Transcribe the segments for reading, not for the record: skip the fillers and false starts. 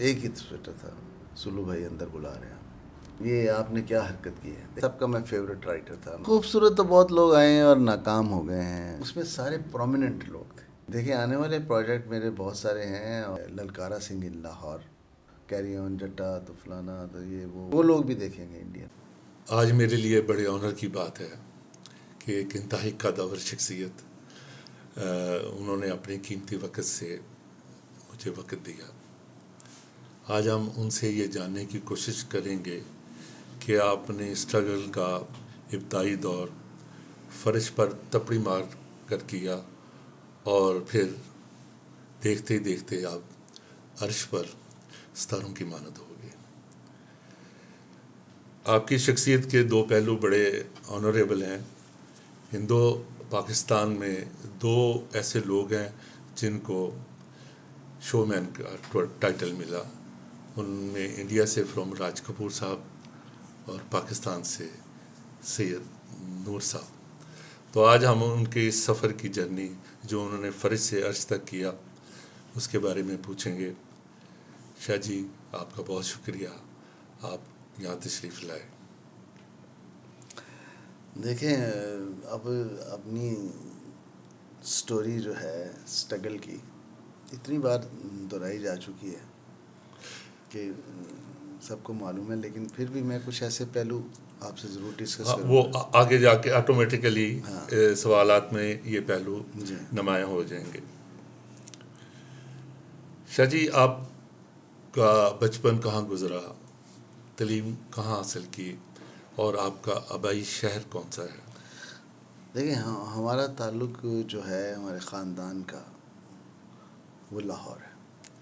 एक ही स्वेटर था, सुलू भाई अंदर बुला रहे हैं, ये आपने क्या हरकत की है। सबका मैं फेवरेट राइटर था। खूबसूरत तो बहुत लोग आए हैं और नाकाम हो गए हैं, उसमें सारे प्रोमिनेंट लोग थे। देखिए आने वाले प्रोजेक्ट मेरे बहुत सारे हैं, और ललकारा सिंह इन लाहौर, कैरी ऑन जट्टा, तो फलाना, तो ये वो लोग भी देखेंगे इंडियन। आज मेरे लिए बड़े ऑनर की बात है कि एक इंतहाई कदावर शख्सियत उन्होंने अपने कीमती वक्त से मुझे वक्त दिया। आज हम उनसे ये जानने की कोशिश करेंगे कि आपने स्ट्रगल का इब्तदाई दौर फर्श पर तपड़ी मार कर किया और फिर देखते ही देखते आप अर्श पर सितारों की मानद हो गए। आपकी शख्सियत के दो पहलू बड़े ऑनरेबल हैं। हिंदो पाकिस्तान में दो ऐसे लोग हैं जिनको शोमैन का टाइटल मिला। उनमें इंडिया से फ्रॉम राज कपूर साहब और पाकिस्तान से सैयद नूर साहब। तो आज हम उनके इस सफ़र की जर्नी जो उन्होंने फ़र्ज से अर्श तक किया उसके बारे में पूछेंगे। शाह जी, आपका बहुत शुक्रिया, आप यहाँ तशरीफ़ लाए। देखें, अब अपनी स्टोरी जो है स्ट्रगल की इतनी बार दोहराई जा चुकी है कि सबको मालूम है, लेकिन फिर भी मैं कुछ ऐसे पहलू आपसे ज़रूर डिस्कस हाँ, वो करूँगा। आगे जाके ऑटोमेटिकली हाँ सवालात में ये पहलू जी। नुमायाँ हो जाएंगे। शाह जी, आपका बचपन कहाँ गुजरा, तालीम कहाँ हासिल की और आपका आबाई शहर कौन सा है? देखिए, हमारा ताल्लुक़ जो है हमारे ख़ानदान का, वो लाहौर है।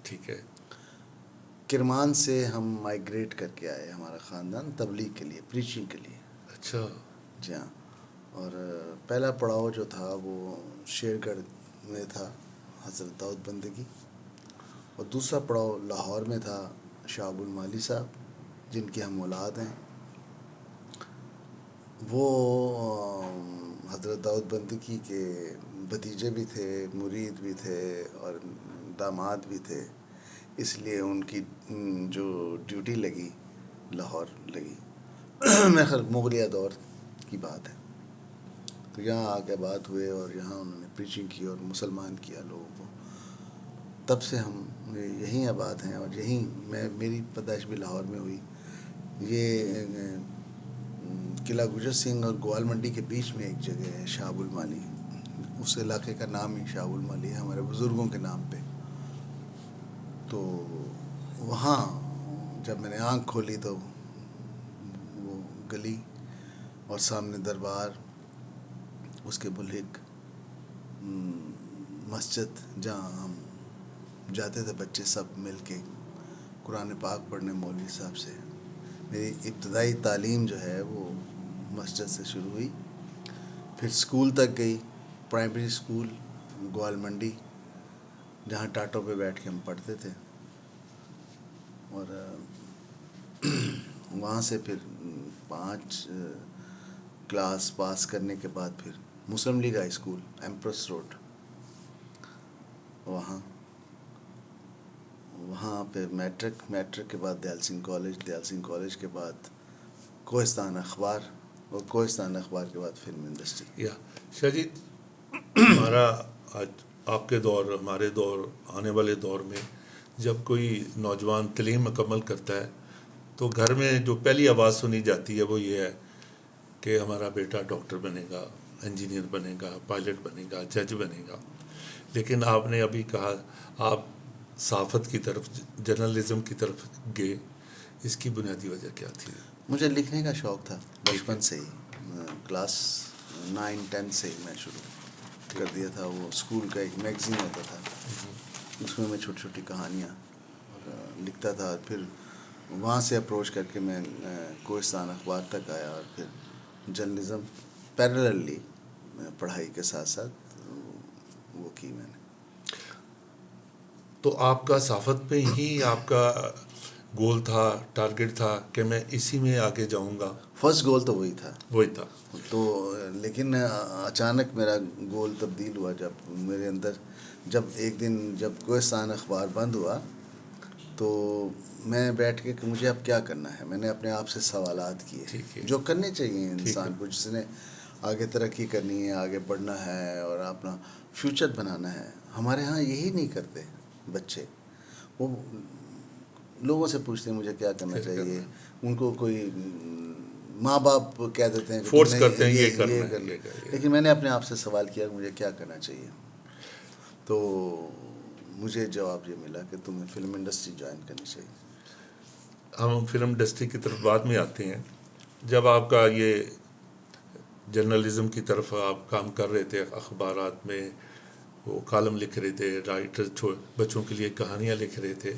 ठीक है। किरमान से हम माइग्रेट करके आए, हमारा ख़ानदान, तबलीग के लिए, प्रीचिंग के लिए। अच्छा। जी हाँ। और पहला पड़ाव जो था वो शेरगढ़ में था, हज़रत दाऊद बंदगी, और दूसरा पड़ाव लाहौर में था, शाह अब्दुल माली साहब, जिनकी हम औलाद हैं। वो हज़रत दाऊद बंदगी के भतीजे भी थे, मुरीद भी थे और दामाद भी थे, इसलिए उनकी जो ड्यूटी लगी लाहौर लगी। मैं खैर मुगलिया दौर की बात है, तो यहाँ आके बात हुए और यहाँ उन्होंने प्रीचिंग की और मुसलमान किया लोगों को। तब से हम यहीं आबाद हैं और यहीं मेरी पैदाइश भी लाहौर में हुई। ये किला गुजर सिंह और ग्वाल मंडी के बीच में एक जगह है, शाह अब्दुल माली, उस इलाके का नाम ही शाह अब्दुल माली है, हमारे बुज़ुर्गों के नाम पे। तो वहाँ जब मैंने आँख खोली तो वो गली और सामने दरबार, उसके बुल्हिक मस्जिद, जहाँ हम जाते थे बच्चे सब मिल के कुरान पाक पढ़ने मौलवी साहब से। मेरी इब्तदाई तालीम जो है वो मस्जिद से शुरू हुई, फिर स्कूल तक गई, प्राइमरी स्कूल ग्वाल मंडी, जहाँ टाटों पे बैठ के हम पढ़ते थे। और वहाँ से फिर 5 क्लास पास करने के बाद फिर Muslim League high school, Empress Road, वहाँ पे मैट्रिक के बाद दयाल सिंह कॉलेज के बाद कोहिस्तान अखबार, और कोहिस्तान अखबार के बाद फिल्म इंडस्ट्री। या शाह जी, हमारा आज आपके दौर, हमारे दौर, आने वाले दौर में जब कोई नौजवान तालीम मुकम्मल करता है तो घर में जो पहली आवाज़ सुनी जाती है वो ये है कि हमारा बेटा डॉक्टर बनेगा, इंजीनियर बनेगा, पायलट बनेगा, जज बनेगा। लेकिन आपने अभी कहा आप सहाफ़त की तरफ, जर्नलिज़म की तरफ गए, इसकी बुनियादी वजह क्या थी? मुझे लिखने का शौक़ था ठीक है। बचपन से ही, क्लास 9-10 से ही मैं शुरू कर दिया था। वो स्कूल का एक मैगज़ीन आता था, उसमें मैं छोटी छोटी कहानियाँ और लिखता था। फिर वहाँ से अप्रोच करके मैं कोहिस्तान अखबार तक आया और फिर जर्नलिज़म पैरेलली पढ़ाई के साथ साथ वो की मैंने। तो आपका सहाफ़त में ही आपका गोल था, टारगेट था कि मैं इसी में आगे जाऊंगा? फर्स्ट गोल तो वही था। वही था। तो लेकिन अचानक मेरा गोल तब्दील हुआ जब मेरे अंदर, जब एक दिन जब कोहिस्तान अखबार बंद हुआ तो मैं बैठ के कि मुझे अब क्या करना है, मैंने अपने आप से सवालात ठीक किए है। जो करने चाहिए ठीक इंसान है। को, जिसने आगे तरक्की करनी है, आगे बढ़ना है और अपना फ्यूचर बनाना है। हमारे यहाँ यही नहीं करते बच्चे, वो लोगों से पूछते हैं मुझे क्या करना क्या करना चाहिए, है? उनको कोई माँ बाप कह देते हैं कि फोर्स तुम्हें करते हैं ये ये करना है, करना। ये कर ये। लेकिन मैंने अपने आप से सवाल किया मुझे क्या करना चाहिए, तो मुझे जवाब ये मिला कि तुम्हें फिल्म इंडस्ट्री ज्वाइन करनी चाहिए। हम फिल्म इंडस्ट्री की तरफ बाद में आते हैं। जब आपका ये जर्नलिज्म की तरफ आप काम कर रहे थे, अखबारात में वो कॉलम लिख रहे थे, राइटर बच्चों के लिए कहानियाँ लिख रहे थे,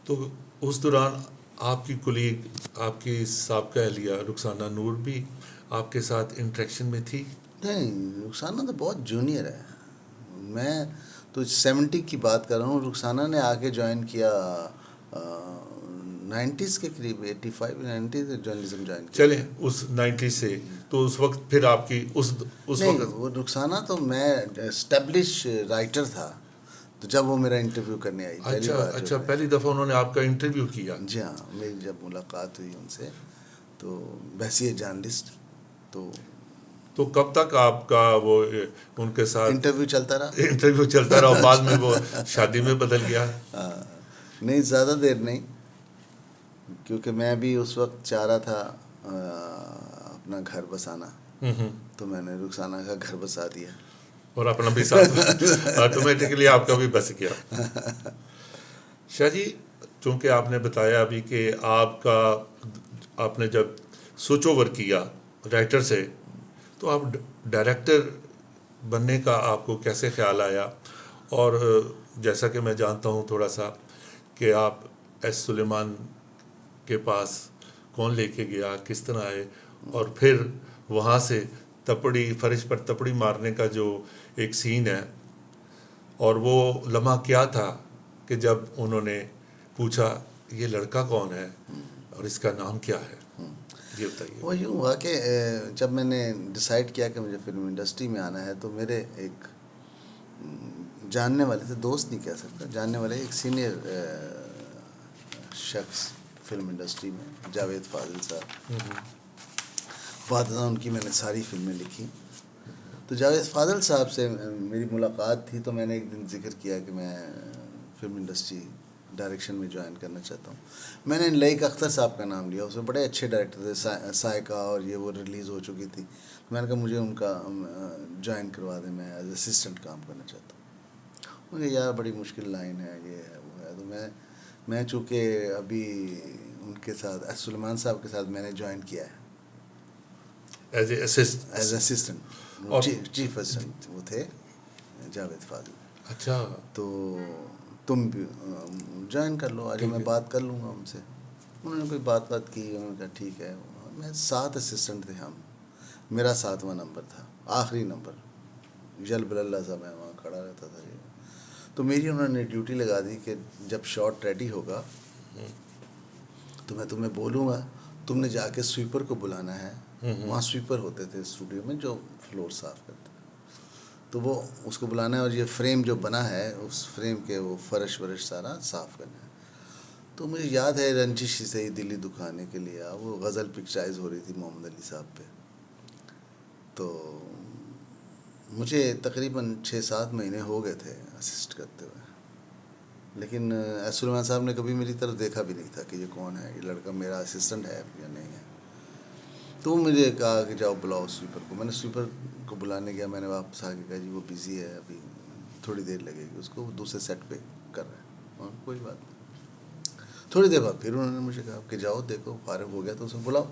तो उस दौरान आपकी कुलीग, आपकी साबका अहलिया रुखसाना नूर भी आपके साथ इंटरेक्शन में थी? नहीं, रुखसाना तो बहुत जूनियर है, मैं तो 70 की बात कर रहा हूँ। रुखसाना ने आके ज्वाइन किया 90s के करीब, 85-90 से जर्नलिज्म ज्वाइन किया। चलें उस 90 से, तो उस वक्त फिर आपकी उस नहीं, वक्त वो रुखसाना तो मैं एस्टेब्लिश राइटर था, तो जब वो मेरा इंटरव्यू करने आई पहली अच्छा बार अच्छा, जब मैं, पहली दफ़ा उन्होंने आपका इंटरव्यू किया? जी हाँ, मेरी जब मुलाकात हुई उनसे, तो वैसे जर्नलिस्ट, तो कब तक आपका वो उनके साथ इंटरव्यू चलता रहा। इंटरव्यू चलता रहा और बाद में वो शादी में बदल गया? नहीं, ज़्यादा देर नहीं, क्योंकि मैं भी उस वक्त चाह रहा था अपना घर बसाना, तो मैंने रुखसाना का घर बसा दिया और अपना भी साथ ऑटोमेटिकली आपका भी बस गया। शाह जी, चूँकि आपने बताया अभी कि आपने जब स्विच ओवर किया राइटर से, तो आप डायरेक्टर बनने का आपको कैसे ख्याल आया? और जैसा कि मैं जानता हूँ थोड़ा सा कि आप एस सुलेमान के पास कौन लेके गया, किस तरह आए, और फिर वहाँ से फर्श पर तपड़ी मारने का जो एक सीन है, और वो लम्हा क्या था कि जब उन्होंने पूछा ये लड़का कौन है और इसका नाम क्या है, ये बताइए। वो यूँ हुआ कि जब मैंने डिसाइड किया कि मुझे फिल्म इंडस्ट्री में आना है, तो मेरे एक जानने वाले थे, दोस्त नहीं कह सकता, जानने वाले एक सीनियर शख्स फिल्म इंडस्ट्री में, जावेद फाजिल साहब, बाद में उनकी मैंने सारी फिल्में लिखी। तो जावेद फाजिल साहब से मेरी मुलाकात थी, तो मैंने एक दिन जिक्र किया कि मैं फिल्म इंडस्ट्री डायरेक्शन में ज्वाइन करना चाहता हूँ। मैंने लईक अख्तर साहब का नाम लिया, उसमें बड़े अच्छे डायरेक्टर थे, सायका और ये वो रिलीज़ हो चुकी थी। तो मैंने कहा मुझे उनका ज्वाइन करवा दें, मैं एज असिस्टेंट काम करना चाहता हूँ। मुझे यार बड़ी मुश्किल लाइन है, ये है वो है, तो मैं चूँकि अभी उनके साथ सुलेमान साहब के साथ मैंने ज्वाइन किया है एज असिस्टेंट, और चीफ असिस्टेंट वो थे जावेद फाजिल। अच्छा, तो तुम भी ज्वाइन कर लो, आज मैं बात कर लूँगा उनसे। उन्होंने कोई बात की, उन्होंने कहा ठीक है। मैं 7 असिस्टेंट थे हम, मेरा 7वां नंबर था, आखिरी नंबर, जल बल्ला सा मैं वहाँ खड़ा रहता था। तो मेरी उन्होंने ड्यूटी लगा दी कि जब शॉट रेडी होगा तो मैं तुम्हें बोलूँगा, तुमने जाके स्वीपर को बुलाना है। वहाँ स्वीपर होते थे स्टूडियो में जो फ्लोर साफ़ करते, तो वो उसको बुलाना है, और ये फ्रेम जो बना है उस फ्रेम के वो फर्श वर्श सारा साफ़ करना है। तो मुझे याद है रंजिश से ही दिल्ली दुखाने के लिए वो गज़ल पिक्चराइज हो रही थी मोहम्मद अली साहब पे, तो मुझे तकरीबन 6-7 महीने हो गए थे असिस्ट करते हुए, लेकिन सुलेमान साहब ने कभी मेरी तरफ देखा भी नहीं था कि ये कौन है, ये लड़का मेरा असिस्टेंट है या नहीं है। तो मुझे कहा कि जाओ बुलाओ स्वीपर को। मैंने स्वीपर को बुलाने गया, मैंने वापस आके कहा जी वो बिज़ी है, अभी थोड़ी देर लगेगी उसको, वो दूसरे सेट पे कर रहे हैं। और कोई बात नहीं। थोड़ी देर बाद फिर उन्होंने मुझे कहा कि जाओ देखो फारिग हो गया तो उसे बुलाओ।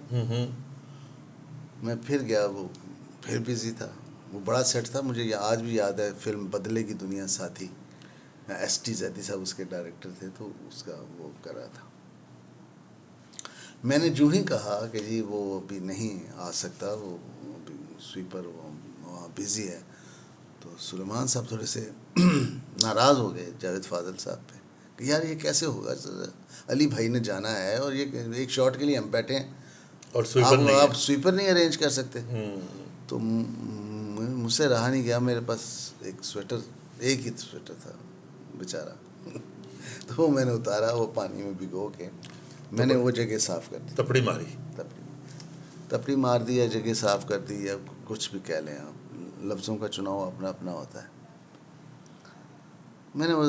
मैं फिर गया, वो फिर बिज़ी था, वो बड़ा सेट था। मुझे आज भी याद है फिल्म बदले की दुनिया साथी, ST जैदी साहब उसके डायरेक्टर थे, तो उसका वो कर रहा था। मैंने जो ही कहा कि जी वो अभी नहीं आ सकता, वो अभी स्वीपर वहाँ बिज़ी है, तो सुलेमान साहब थोड़े से नाराज़ हो गए जावेद फाजिल साहब पे कि यार ये कैसे होगा, अली भाई ने जाना है और ये एक शॉट के लिए हम बैठे हैं और आप स्वीपर नहीं अरेंज कर सकते। तो मुझसे रहा नहीं गया, मेरे पास एक स्वेटर, एक ही स्वेटर था बेचारा, तो वो मैंने उतारा, वो पानी में भिगो के मैंने वो जगह साफ़ कर दी। तपड़ी मारी। तपड़ी मार दी या जगह साफ़ कर दी या कुछ भी कह लें आप, लफ्ज़ों का चुनाव अपना अपना होता है। मैंने वो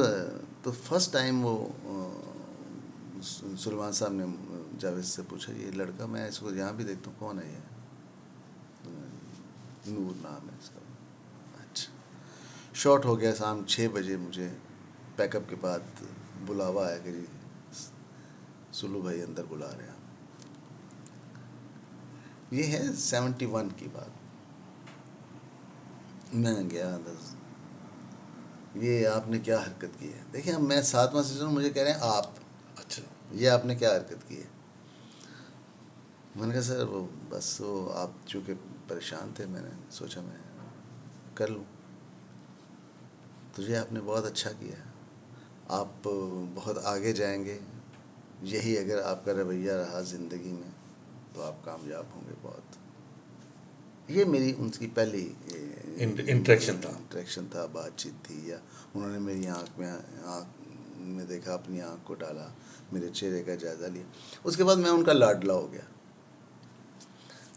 तो फर्स्ट टाइम वो सुलेमान साहब ने जावेद से पूछा, ये लड़का मैं इसको यहाँ भी देखता हूँ, कौन है ये? नूर नाम है इसका। अच्छा, शॉट हो गया। शाम 6 बजे मुझे पैकअप के बाद बुलावा आया कि जी सुलू भाई अंदर बुला रहे हैं। ये है 71 की बात। मैं गया अंदर, ये आपने क्या हरकत की है? देखिए अब मैं 7वां सीज़न, मुझे कह रहे हैं आप, अच्छा, ये आपने क्या हरकत की है? मैंने कहा सर वो बस वो आप चूँकि परेशान थे, मैंने सोचा मैं कर लूँ। तो ये आपने बहुत अच्छा किया, आप बहुत आगे जाएंगे, यही अगर आपका रवैया रहा ज़िंदगी में तो आप कामयाब होंगे बहुत। ये मेरी उनकी पहली इंटरेक्शन था, बातचीत थी, या उन्होंने मेरी आँख में देखा, अपनी आँख को डाला, मेरे चेहरे का जायज़ा लिया। उसके बाद मैं उनका लाडला हो गया।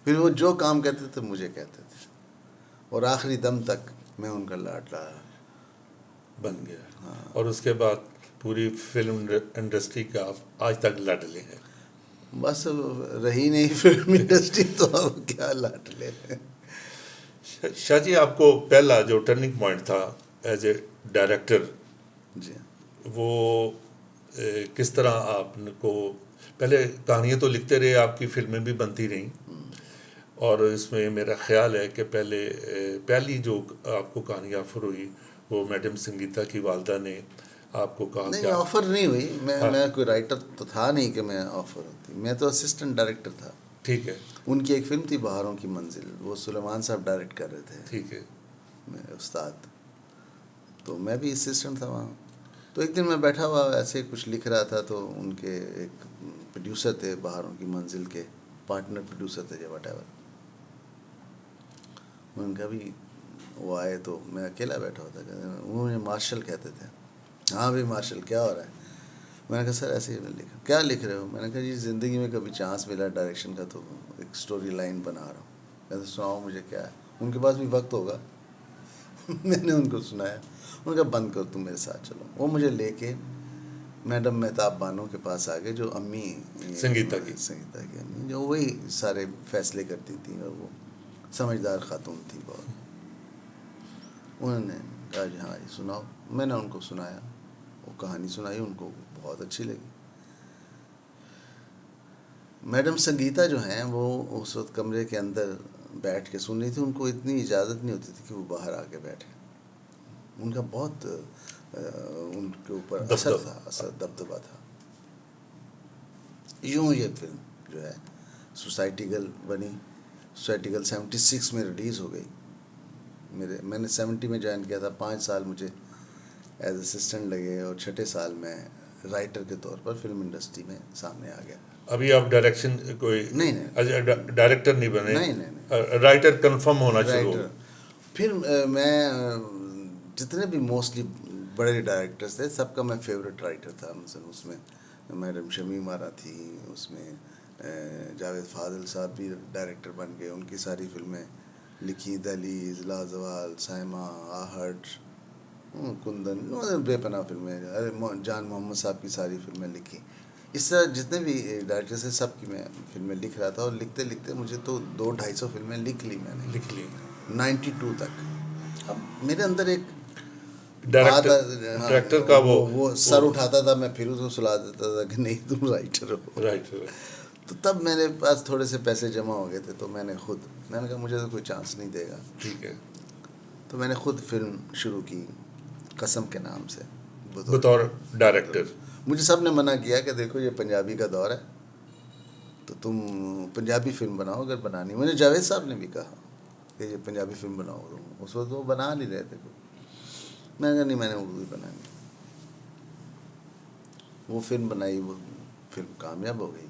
फिर वो जो काम कहते थे मुझे कहते थे, और आखिरी दम तक मैं उनका लाडला बन गया। हाँ। और उसके बाद पूरी फिल्म इंडस्ट्री का आप आज तक लाडले हैं। बस रही नहीं फिल्म इंडस्ट्री तो अब क्या लाडले हैं। शाह जी, आपको पहला जो टर्निंग पॉइंट था एज ए डायरेक्टर, जी, वो किस तरह आपको, पहले कहानियाँ तो लिखते रहे, आपकी फिल्में भी बनती रहीं, और इसमें मेरा ख्याल है कि पहली जो आपको कहानी ऑफर हुई वो मैडम संगीता की वालदा ने आपको कहा नहीं क्या? ऑफ़र नहीं हुई। हाँ, मैं कोई राइटर तो था नहीं कि मैं ऑफ़र होती, मैं तो असिस्टेंट डायरेक्टर था। ठीक है, उनकी एक फ़िल्म थी बहारों की मंजिल, वो सुलेमान साहब डायरेक्ट कर रहे थे, ठीक है। मेरे उस्ताद, तो मैं भी असिस्टेंट था वहाँ। तो एक दिन मैं बैठा हुआ ऐसे कुछ लिख रहा था, तो उनके एक प्रोड्यूसर थे बहारों की मंजिल के, पार्टनर प्रोड्यूसर थे या वटेवर, उनका भी वो आए तो मैं अकेला बैठा हुआ था। वो मुझे मार्शल कहते थे। हाँ भाई मार्शल, क्या हो रहा है? मैंने कहा सर ऐसे ही मैं लिख, क्या लिख रहे हो? मैंने कहा जी ज़िंदगी में कभी चांस मिला डायरेक्शन का तो एक स्टोरी लाइन बना रहा हूँ। मैं तो सुनाओ मुझे क्या है, उनके पास भी वक्त होगा। मैंने उनको सुनाया, उनका बंद कर, तुम मेरे साथ चलो। वो मुझे लेके मैडम मेहताब बानो के पास आ गए, जो अम्मी संगीता की अम्मी, जो वही सारे फैसले करती थी, और वो समझदार खातून थी बहुत। उन्होंने कहा जी हाँ ये सुनाओ। मैंने उनको सुनाया, वो कहानी सुनाई, उनको बहुत अच्छी लगी। मैडम संगीता जो हैं वो उस वक्त कमरे के अंदर बैठ के सुन रही थी, उनको इतनी इजाज़त नहीं होती थी कि वो बाहर आके बैठे। उनका बहुत उनके ऊपर असर दबदबा था। यूँ ये फिल्म जो है सोसाइटी गर्ल बनी। सोसाइटी गर्ल 76 में रिलीज़ हो गई। मैंने 70 में ज्वाइन किया था। 5 साल मुझे एज असिस्टेंट लगे, और 6ठे साल में राइटर के तौर पर फिल्म इंडस्ट्री में सामने आ गया। अभी आप डायरेक्शन कोई नहीं डायरेक्टर नहीं बने? नहीं राइटर कंफर्म होना शुरू हो? राइटर। फिर मैं जितने भी मोस्टली बड़े डायरेक्टर्स थे सबका मैं फेवरेट राइटर था। मतलब उसमें मैडम शमीम आरा थी, उसमें जावेद फाजिल साहब भी डायरेक्टर बन गए, उनकी सारी फिल्में लिखी, दहलीज, लाजवाल, साइमा, आहट, कुंदन, बेपनाह फिल्में। अरे जान मोहम्मद साहब की सारी फिल्में लिखी। इस तरह जितने भी डायरेक्टर्स हैं सबकी मैं फिल्में लिख रहा था, और लिखते लिखते मुझे तो 200-250 फिल्में लिख ली मैंने, लिख ली 92 तक। अब मेरे अंदर एक बात, हाँ, डायरेक्टर का वो सर उठाता था, मैं फिर उसको सुला देता था कि नहीं तुम राइटर हो। राइटर। तो तब मेरे पास थोड़े से पैसे जमा हो गए थे, तो मैंने कहा मुझे तो कोई चांस नहीं देगा। ठीक है। तो मैंने खुद फिल्म शुरू की कसम के नाम से, बतौर डायरेक्टर। मुझे सब ने मना किया कि देखो ये पंजाबी का दौर है, तो तुम पंजाबी फिल्म बनाओ अगर बनानी। मुझे जावेद साहब ने भी कहा कि ये पंजाबी फिल्म बनाओ, तुम उस वक्त वो बना नहीं रहे थे। मैंने कहा नहीं, मैंने उर्दू ही बनानी। वो फिल्म बनाई, वो फिल्म कामयाब हो गई,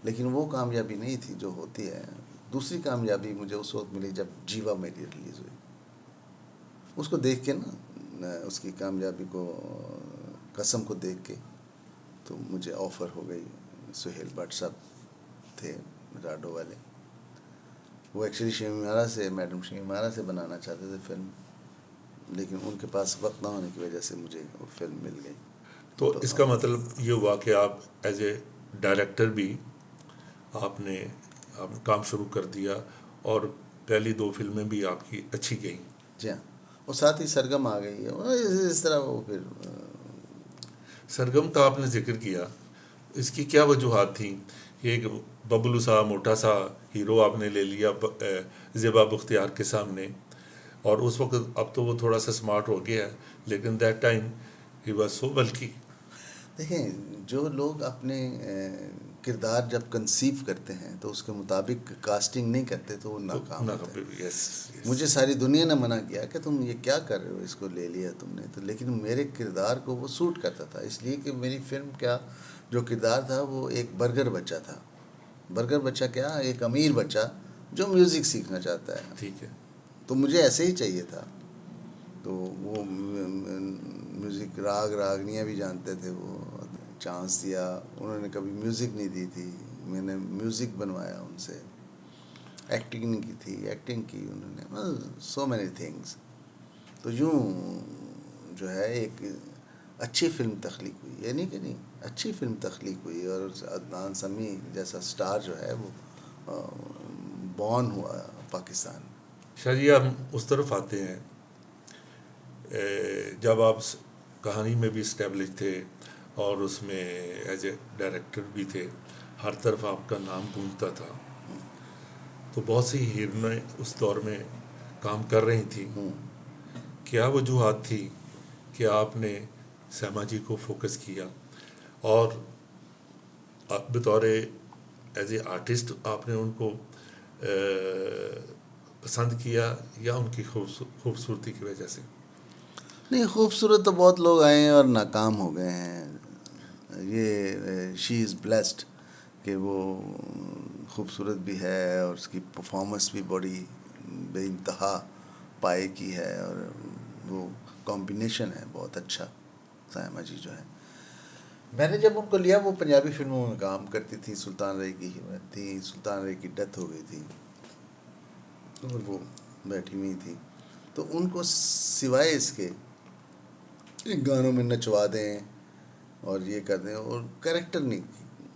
लेकिन वो कामयाबी नहीं थी जो होती है। दूसरी कामयाबी मुझे उस वक्त मिली जब जीवा मेरी रिलीज़ हुई। उसको देख के ना, उसकी कामयाबी को कसम को देख के तो मुझे ऑफ़र हो गई। सुहेल भट्ट साहब थे राडो वाले, वो एक्चुअली शमीमारा से, मैडम शमीमारा से बनाना चाहते थे फिल्म, लेकिन उनके पास वक्त ना होने की वजह से मुझे वो फिल्म मिल गई। तो इसका मतलब ये हुआ कि आप एज ए डायरेक्टर भी आपने काम शुरू कर दिया और पहली 2 फिल्में भी आपकी अच्छी गई। जी हाँ, और साथ ही सरगम आ गई है, और इस तरह वो फिर सरगम का आपने जिक्र किया, इसकी क्या वजूहात थी? एक बबलू सा मोटा सा हीरो आपने ले लिया ज़ेबा बख्तियार के सामने, और उस वक्त, अब तो वो थोड़ा सा स्मार्ट हो गया है, लेकिन that time he was so बल्कि। देखें, जो लोग अपने किरदार जब कंसीव करते हैं तो उसके मुताबिक कास्टिंग नहीं करते तो वो नाकाम होते हैं। यस, मुझे सारी दुनिया ने मना किया कि तुम ये क्या कर रहे हो, इसको ले लिया तुमने तो, लेकिन मेरे किरदार को वो सूट करता था, इसलिए कि मेरी फिल्म क्या जो किरदार था वो एक बर्गर बच्चा था। बर्गर बच्चा क्या, एक अमीर बच्चा जो म्यूज़िक सीखना चाहता है, ठीक है। तो मुझे ऐसे ही चाहिए था। तो वो म्यूज़िक राग रागनियाँ भी जानते थे, वो चांस दिया, उन्होंने कभी म्यूज़िक नहीं दी थी, मैंने म्यूज़िक बनवाया उनसे, एक्टिंग नहीं की थी, एक्टिंग की उन्होंने, सो मैनी थिंग्स। तो यूँ जो है एक अच्छी फिल्म तख्लीक हुई, ये नहीं कि नहीं, अच्छी फिल्म तख्लीक हुई, और अदनान समी जैसा स्टार जो है वो बॉर्न हुआ पाकिस्तान। शायद हम उस तरफ आते हैं, जब आप कहानी में भी इस्टेब्लिश थे और उसमें एज ए डायरेक्टर भी थे, हर तरफ आपका नाम गूंजता था, तो बहुत सी हीरोइनें उस दौर में काम कर रही थी। क्या वजूहात थी कि आपने सैमा जी को फोकस किया और बतौर एज ए आर्टिस्ट आपने उनको पसंद किया, या उनकी खूबसूरती की वजह से? नहीं, खूबसूरत तो बहुत लोग आए हैं और नाकाम हो गए हैं। ये शी इज़ ब्लेस्ड कि वो खूबसूरत भी है और उसकी परफॉर्मेंस भी बड़ी बेइंतहा पाए की है, और वो कॉम्बिनेशन है बहुत अच्छा। सायमा जी जो है, मैंने जब उनको लिया, वो पंजाबी फिल्मों में काम करती थी, सुल्तान रई की हीरोइन थी, सुल्तान रई की डेथ हो गई थी और वो बैठी हुई थी, तो उनको सिवाय इसके इन गानों में नचवा दें और ये कर दें, और कैरेक्टर नहीं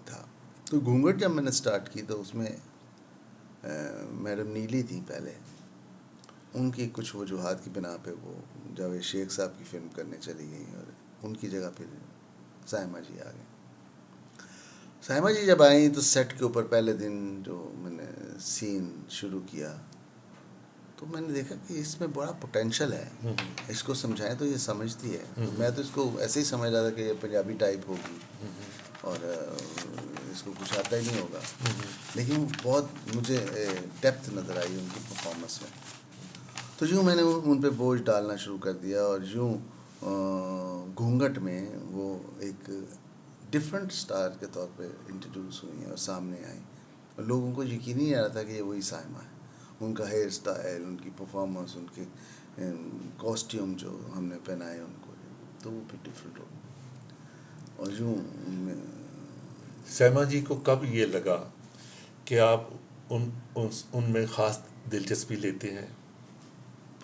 था। तो घूंघट जब मैंने स्टार्ट की तो उसमें मैडम नीली थी पहले, उनकी कुछ वजूहात की बिना पे वो जावेद शेख साहब की फ़िल्म करने चली गई और उनकी जगह फिर सायमा जी आ गए। सायमा जी जब आई तो सेट के ऊपर पहले दिन जो मैंने सीन शुरू किया तो मैंने देखा कि इसमें बड़ा पोटेंशियल है, इसको समझाएं तो ये समझती है। तो मैं तो इसको ऐसे ही समझ रहा था कि ये पंजाबी टाइप होगी और इसको कुछ आता ही नहीं होगा, लेकिन बहुत मुझे डेप्थ नज़र आई उनकी परफॉर्मेंस में। तो यूँ मैंने उन पे बोझ डालना शुरू कर दिया और यूँ घूंघट में वो एक डिफरेंट स्टार के तौर पे इंट्रोड्यूस हुई और सामने आई, और लोगों को यकीन ही नहीं आ रहा था कि ये वही सायमा है। उनका हेयर स्टाइल, उनकी परफॉर्मेंस, उनके कॉस्ट्यूम जो हमने पहनाए उनको, तो वो भी डिफरेंट हो। और यूँ सैमा जी को कब ये लगा कि आप उनमें ख़ास दिलचस्पी लेते हैं?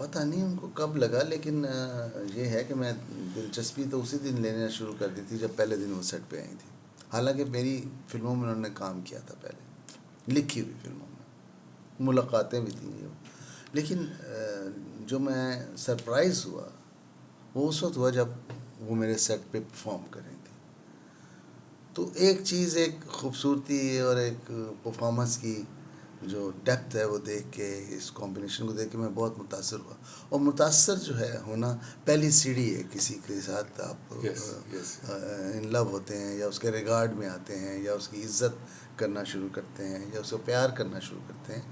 पता नहीं उनको कब लगा, लेकिन ये है कि मैं दिलचस्पी तो उसी दिन लेना शुरू कर दी थी जब पहले दिन वो सेट पे आई थी। हालांकि मेरी फिल्मों में उन्होंने काम किया था पहले, लिखी हुई फिल्मों में मुलाकातें भी थी, लेकिन जो मैं सरप्राइज़ हुआ वो उस वक्त हुआ जब वो मेरे सेट पे परफॉर्म कर रही थी। तो एक चीज़, एक खूबसूरती और एक परफॉर्मेंस की जो डेप्थ है वो देख के, इस कॉम्बिनेशन को देख के मैं बहुत मुतासर हुआ। और मुतासर जो है होना पहली सीढ़ी है, किसी के साथ आप इन लव होते हैं या उसके रिगार्ड में आते हैं या उसकी इज़्ज़त करना शुरू करते हैं या उसको प्यार करना शुरू करते हैं,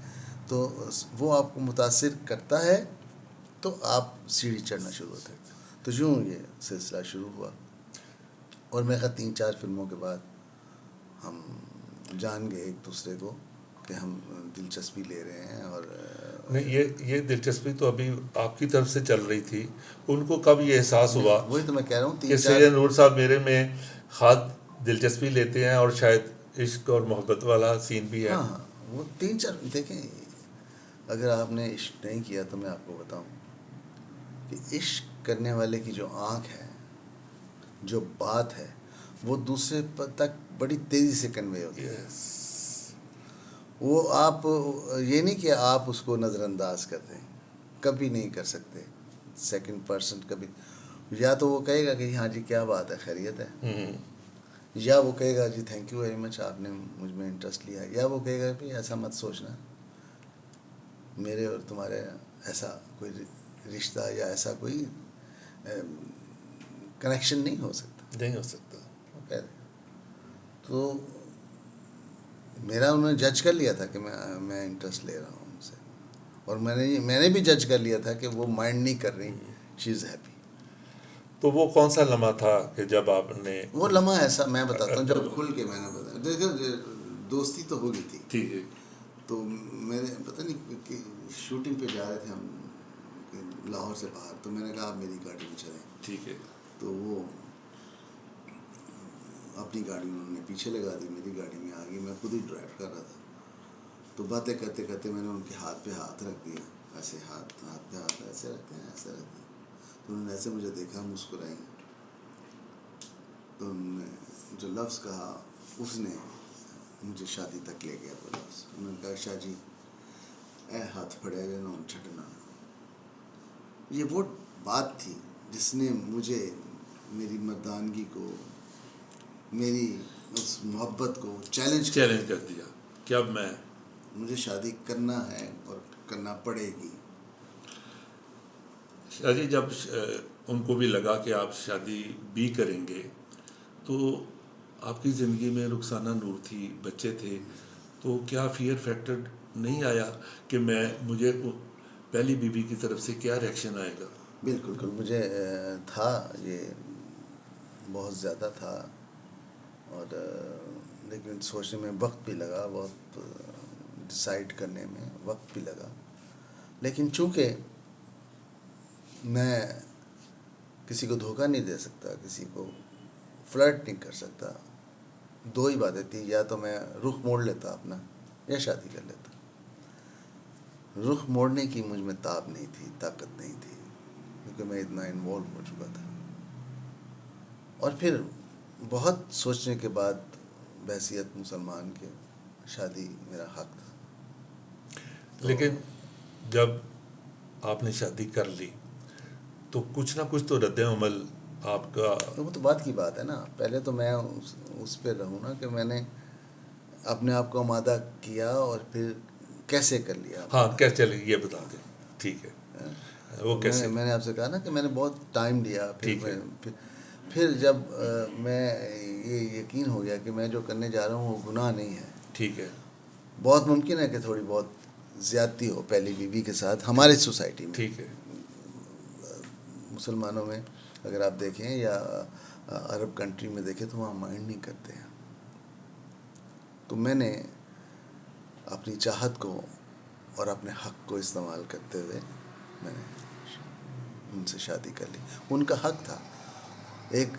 तो वो आपको मुतासर करता है तो आप सीढ़ी चढ़ना शुरू होते हैं। तो यूँ ये सिलसिला शुरू हुआ और मैं 3-4 फिल्मों के बाद हम जान गए एक दूसरे को कि हम दिलचस्पी ले रहे हैं और नहीं, ये दिलचस्पी तो अभी आपकी तरफ से चल रही थी। उनको कब ये एहसास हुआ वही तो मैं कह रहा हूँ कि 3-4 सैयद नूर साहब मेरे में खास दिलचस्पी लेते हैं और शायद इश्क और मोहब्बत वाला सीन भी है? हाँ हाँ, वो 3-4 देखें, अगर आपने इश्क नहीं किया तो मैं आपको बताऊं कि इश्क करने वाले की जो आँख है, जो बात है, वो दूसरे तक बड़ी तेज़ी से कन्वे होती है। यस। वो आप, ये नहीं कि आप उसको नज़रअंदाज कर दें, कभी नहीं कर सकते। सेकंड पर्सन कभी, या तो वो कहेगा कि हाँ जी क्या बात है, खैरियत है, या वो कहेगा जी थैंक यू वेरी मच, आपने मुझ में इंटरेस्ट लिया, या वो कहेगा भाई ऐसा मत सोचना, मेरे और तुम्हारे ऐसा कोई रिश्ता या ऐसा कोई कनेक्शन नहीं हो सकता। नहीं हो सकता। वो कह रहे, तो मेरा उन्होंने जज कर लिया था कि मैं इंटरेस्ट ले रहा हूँ उनसे, और मैंने भी जज कर लिया था कि वो माइंड नहीं कर रही, शी इज़ हैप्पी। तो वो कौन सा लम्हा था कि जब आपने? वो लम्हा ऐसा मैं बताता हूँ, जब खुल के मैंने बताया, देखो दोस्ती तो हो गई थी, ठीक है। तो मैंने पता नहीं कि शूटिंग पे जा रहे थे हम लाहौर से बाहर, तो मैंने कहा आप मेरी गाड़ी में चलें। ठीक है। तो वो अपनी गाड़ी उन्होंने पीछे लगा दी, मेरी गाड़ी में आ गई, मैं खुद ही ड्राइव कर रहा था। तो बातें करते करते मैंने उनके हाथ पे हाथ रख दिया, ऐसे हाथ पे हाथ ऐसे रखते हैं, ऐसे रखते हैं। तो उन्होंने ऐसे मुझे देखा, मुस्कुराई, तो उन्होंने जो लफ्ज़ कहा उसने मुझे शादी तक ले गया। वो लफ्ज़ उन्होंने कहा, शाह जी ए हाथ फड़े ना छटना। ये वो बात थी जिसने मुझे, मेरी मर्दानगी को, मेरी उस मोहब्बत को चैलेंज कर दिया कि अब मुझे शादी करना है और करना पड़ेगी। शादी जब उनको भी लगा कि आप शादी भी करेंगे, तो आपकी ज़िंदगी में रुखसाना नूर थी, बच्चे थे, तो क्या फियर फैक्टर नहीं आया कि मुझे पहली बीवी की तरफ से क्या रिएक्शन आएगा? बिल्कुल मुझे था, ये बहुत ज़्यादा था, और लेकिन सोचने में वक्त भी लगा, बहुत डिसाइड करने में वक्त भी लगा। लेकिन चूँकि मैं किसी को धोखा नहीं दे सकता, किसी को फ्लर्ट नहीं कर सकता, दो ही बातें थी, या तो मैं रुख मोड़ लेता अपना, या शादी कर लेता। रुख मोड़ने की मुझ में ताब नहीं थी, ताकत नहीं थी, क्योंकि मैं इतना इन्वॉल्व हो चुका था। और फिर बहुत सोचने के बाद बहैसियत मुसलमान के शादी मेरा हक था। लेकिन जब आपने शादी कर ली तो कुछ ना कुछ तो रद्द-ए-अमल आपका। तो वो तो बात की बात है ना, पहले तो मैं उस पर रहूँ ना कि मैंने अपने आप को आमादा किया, और फिर कैसे कर लिया। हाँ, क्या चले ये बता दें। ठीक है, वो तो कैसे? मैंने आपसे कहा ना कि मैंने बहुत टाइम लिया, ठीक है। फिर जब मैं ये यकीन हो गया कि मैं जो करने जा रहा हूँ वो गुनाह नहीं है। ठीक है। बहुत मुमकिन है कि थोड़ी बहुत ज़्यादती हो पहली बीवी के साथ हमारी सोसाइटी में, ठीक है। मुसलमानों में अगर आप देखें या अरब कंट्री में देखें तो वहाँ माइंड नहीं करते हैं। तो मैंने अपनी चाहत को और अपने हक को इस्तेमाल करते हुए मैंने उनसे शादी कर ली। उनका हक था। एक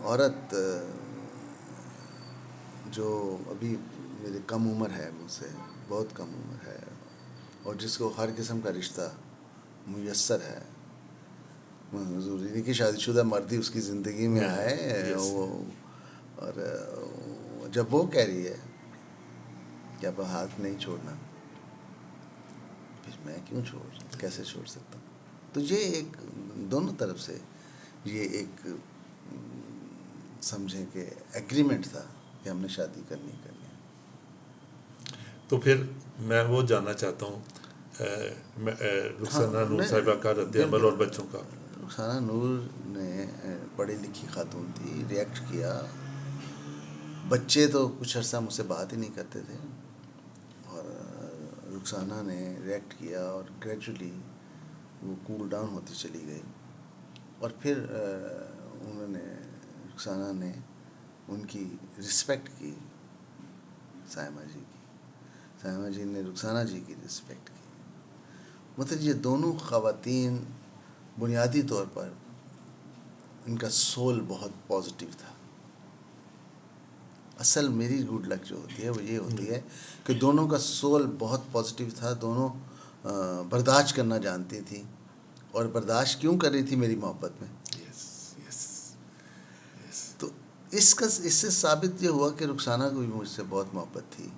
औरत जो अभी मेरे कम उम्र है, मुझसे बहुत कम उम्र है, और जिसको हर किस्म का रिश्ता मुयस्सर है, ज़रूरी नहीं कि शादीशुदा मर्द ही उसकी ज़िंदगी में आए, वो, और जब वो कह रही है कि अब हाथ नहीं छोड़ना, फिर मैं क्यों कैसे छोड़ सकता हूँ। तो ये एक दोनों तरफ से ये एक समझें कि एग्रीमेंट था कि हमने शादी करनी है। तो फिर मैं वो जानना चाहता हूँ रुखसाना नूर साहिबा का रद्द-ए-अमल और बच्चों का। रुखसाना नूर ने पढ़ी लिखी खातून थी, रिएक्ट किया। बच्चे तो कुछ अर्सा मुझसे बात ही नहीं करते थे, और रुखसाना ने रिएक्ट किया, और ग्रेजुअली वो कूल डाउन होती चली गई। और फिर रुखसाना ने उनकी रिस्पेक्ट की, सायमा जी की, सायमा जी ने रुखसाना जी की रिस्पेक्ट की। मतलब ये दोनों ख़वातीन बुनियादी तौर पर इनका सोल बहुत पॉजिटिव था। असल मेरी गुड लक जो होती है वो ये होती है कि दोनों का सोल बहुत पॉजिटिव था। दोनों बर्दाश्त करना जानती थी, और बर्दाश्त क्यों कर रही थी? मेरी मोहब्बत में। Yes yes yes. तो इससे साबित ये हुआ कि रुखसाना को भी मुझसे बहुत मोहब्बत थी,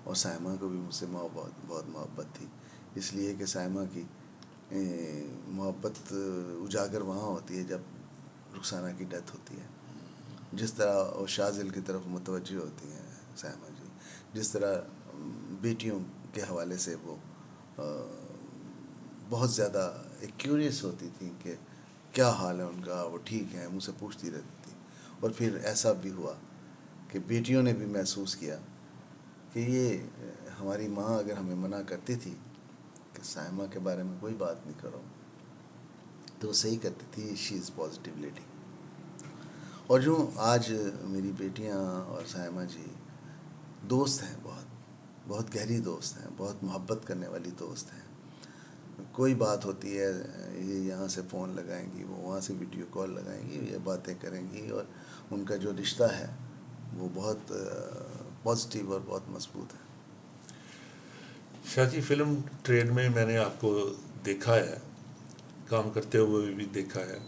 और सायमा को भी मुझसे बहुत मोहब्बत थी। इसलिए कि सायमा की मोहब्बत उजागर वहाँ होती है जब रुखसाना की डेथ होती है। जिस तरह वो शाज़िल की तरफ मुतवज्जो होती हैं सायमा जी, जिस तरह बेटियों के हवाले से वो बहुत ज़्यादा क्यूरियस होती थी कि क्या हाल है उनका, वो ठीक है, मुझसे पूछती रहती थी। और फिर ऐसा भी हुआ कि बेटियों ने भी महसूस किया कि ये हमारी माँ अगर हमें मना करती थी कि सायमा के बारे में कोई बात नहीं करो, तो वो सही करती थी। She is positive lady. और जो आज मेरी बेटियां और सायमा जी दोस्त हैं, बहुत गहरी दोस्त हैं, बहुत मोहब्बत करने वाली दोस्त हैं। कोई बात होती है, ये यहाँ से फ़ोन लगाएंगी, वो वहाँ से वीडियो कॉल लगाएंगी, ये बातें करेंगी, और उनका जो रिश्ता है वो बहुत पॉजिटिव और बहुत मजबूत है। शाह जी, फिल्म ट्रेड में मैंने आपको देखा है, काम करते हुए भी देखा है।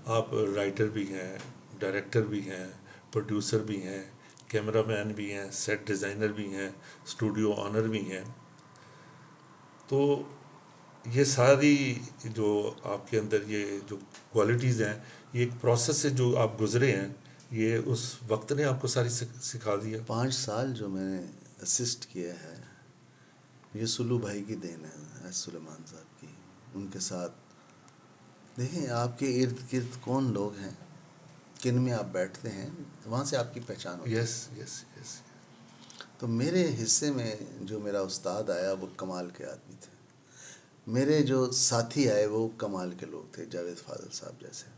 आप राइटर भी हैं, डायरेक्टर भी हैं, प्रोड्यूसर भी हैं, कैमरामैन भी हैं, सेट डिज़ाइनर भी हैं, स्टूडियो ऑनर भी हैं। तो ये सारी जो आपके अंदर ये जो क्वालिटीज़ हैं, ये एक प्रोसेस से जो आप गुज़रे हैं, ये उस वक्त ने आपको सारी सिखा दिया। 5 साल जो मैंने असिस्ट किया है, ये सुल्लू भाई की देन है, सुलेमान साहब की। उनके साथ देखें, आपके इर्द गिर्द कौन लोग हैं, किन में आप बैठते हैं, वहाँ से आपकी पहचान होती है। Yes yes yes. तो मेरे हिस्से में जो मेरा उस्ताद आया वो कमाल के आदमी थे। मेरे जो साथी आए वो कमाल के लोग थे, जावेद फाजल साहब जैसे।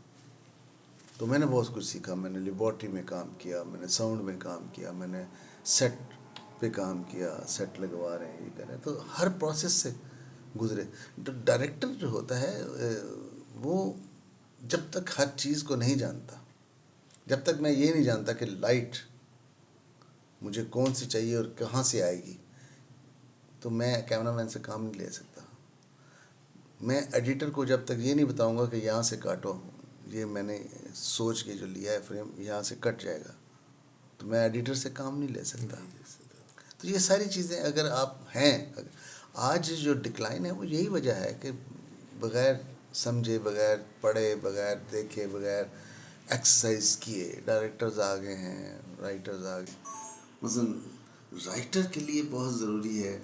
तो मैंने बहुत कुछ सीखा। मैंने लेबॉर्ट्री में काम किया, मैंने साउंड में काम किया, मैंने सेट पे काम किया, सेट लगवा रहे हैं, ये कर रहे हैं। तो हर प्रोसेस से गुजरे। तो डायरेक्टर जो होता है वो जब तक हर चीज़ को नहीं जानता, जब तक मैं ये नहीं जानता कि लाइट मुझे कौन सी चाहिए और कहाँ से आएगी, तो मैं कैमरामैन से काम नहीं ले सकता। मैं एडिटर को जब तक ये नहीं बताऊंगा कि यहाँ से काटो, ये मैंने सोच के जो लिया है फ्रेम, यहाँ से कट जाएगा, तो मैं एडिटर से काम नहीं ले सकता। तो ये सारी चीज़ें अगर आप हैं, आज जो डिक्लाइन है वो यही वजह है कि बग़ैर समझे, बग़ैर पढ़े, बग़ैर देखे, बग़ैर एक्सरसाइज किए डायरेक्टर्स आ गए हैं, राइटर्स आ गए। मतलब राइटर के लिए बहुत ज़रूरी है